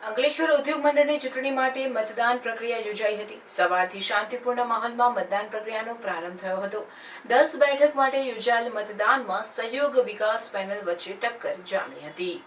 અંકલેશ્વર ઉદ્યોગ મંડળની ચૂંટણી માટે મતદાન પ્રક્રિયા યોજાઈ હતી। સવારથી શાંતિપૂર્ણ માહોલમાં મતદાન પ્રક્રિયાનો પ્રારંભ થયો હતો। 10 બેઠક માટે યોજાયેલ મતદાનમાં સહયોગ વિકાસ પેનલ વચ્ચે ટક્કર જામી હતી।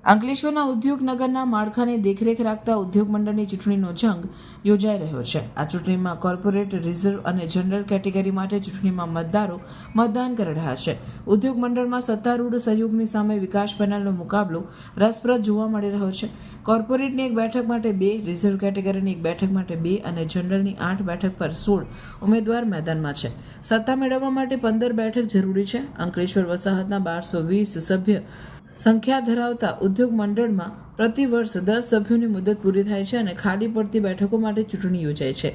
અંકલેશ્વરના ઉદ્યોગનગરના માળખાને દેખરેખ રાખતા ઉદ્યોગ મંડળની ચૂંટણીનો જંગ યોજાઈ રહ્યો છે। આ ચૂંટણીમાં કોર્પોરેટ, રિઝર્વ અને જનરલ કેટેગરી માટે ચૂંટણીમાં મતદારો મતદાન કરી રહ્યા છે। ઉદ્યોગ મંડળમાં સત્તારૂઢ સહયોગની સામે વિકાસ પેનલનો મુકાબલો રસપ્રદ જોવા મળી રહ્યો છે। કોર્પોરેટની એક બેઠક માટે 2, રિઝર્વ કેટેગરીની એક બેઠક માટે 2 અને જનરલની 8 બેઠક પર 16 ઉમેદવાર મેદાનમાં છે। સત્તા મેળવવા માટે 15 બેઠક જરૂરી છે। અંકલેશ્વર વસાહતના 1220 સભ્ય સંખ્યા ધરાવતા ઉદ્યોગ મંડળમાં પ્રતિવર્ષ 10 સભ્યોની મુદત પૂરી થાય છે અને ખાલી પડતી બેઠકો માટે ચૂંટણી યોજાય છે।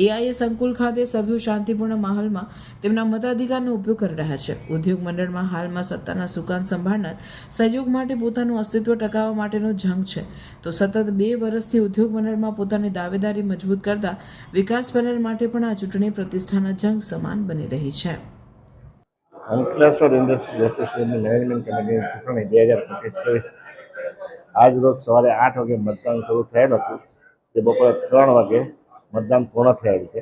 એઆઈએ સંકુલ ખાતે સભ્યો શાંતિપૂર્ણ માહોલમાં તેમના મતાધિકારનો ઉપયોગ કરી રહ્યા છે। ઉદ્યોગ મંડળમાં હાલમાં સત્તાના સુકાન સંભાળનાર સહયોગ માટે પોતાનું અસ્તિત્વ ટકાવવા માટેનો જંગ છે, તો સતત 2 વર્ષથી ઉદ્યોગ મંડળમાં પોતાની દાવેદારી મજબૂત કરતા વિકાસ પેનલ માટે પણ આ ચૂંટણી પ્રતિષ્ઠાના જંગ સમાન બની રહી છે। અંકલેશ્વર ઇન્ડસ્ટ્રીઝ એસોસિએશનની મેનેજમેન્ટ કમિટીની ચૂંટણી 2025 આજ રોજ સવારે 8 વાગે મતદાન શરૂ થયેલ હતું, જે બપોરે 3 વાગે મતદાન પૂર્ણ થયેલ છે।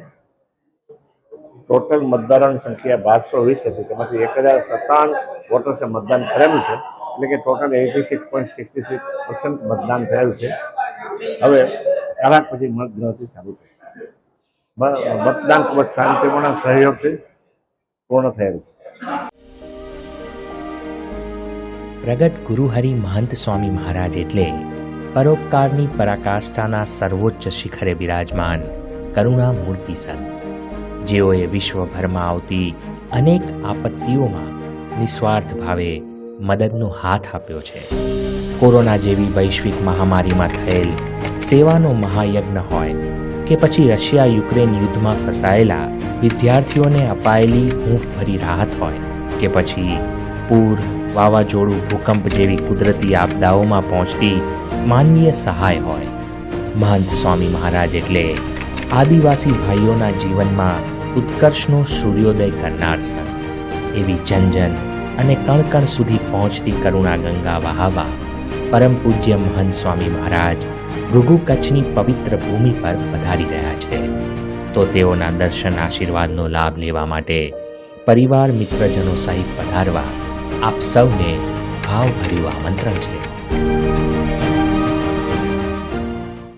ટોટલ મતદારોની સંખ્યા 1220 હતી, તેમાંથી 1057 વોટર્સે મતદાન કરેલું છે, એટલે કે ટોટલ 86.63% મતદાન થયેલું છે। હવે કલાક પછી મતગણતરી ચાલુ થશે। મતદાન ખૂબ જ શાંતિપૂર્ણ સહયોગથી પૂર્ણ થયેલ છે। પ્રગટ ગુરુહરિ મહંત સ્વામી મહારાજ એટલે પરોપકારની પરાકાષ્ઠાના સર્વોચ્ચ શિખરે બિરાજમાન કરુણા મૂર્તિ સંત, જેઓએ વિશ્વભરમાં આવતી અનેક આપત્તિઓમાં નિસ્વાર્થ ભાવે મદદનો હાથ આપ્યો છે। કોરોના જેવી વૈશ્વિક મહામારીમાં થયેલ સેવાનો મહાયજ્ઞ હોય કે પછી રશિયા-યુક્રેન યુદ્ધમાં ફસાયેલા વિદ્યાર્થીઓને અપાયેલી હૂંફભરી રાહત હોય કે પછી પૂર, વાવાઝોડું, ભૂકંપ જેવી કુદરતી આપદાઓમાં પહોંચતી માનવીય સહાય હોય, મહંત સ્વામી મહારાજ એટલે આદિવાસી ભાઈઓના જીવનમાં ઉત્કર્ષનો સૂર્યોદય કરનાર સંત। એવી જન અને કણ સુધી પહોંચતી કરુણા ગંગા વહાવા પરમ પૂજ્ય મહંત સ્વામી મહારાજ ભૃગુ કચ્છની પવિત્ર ભૂમિ પર પધારી રહ્યા છે, તો તેઓના દર્શન આશીર્વાદનો લાભ લેવા માટે પરિવાર મિત્રજનો સહિત પધારવા આપ સૌને ભાવભર્યું આમંત્રણ છે।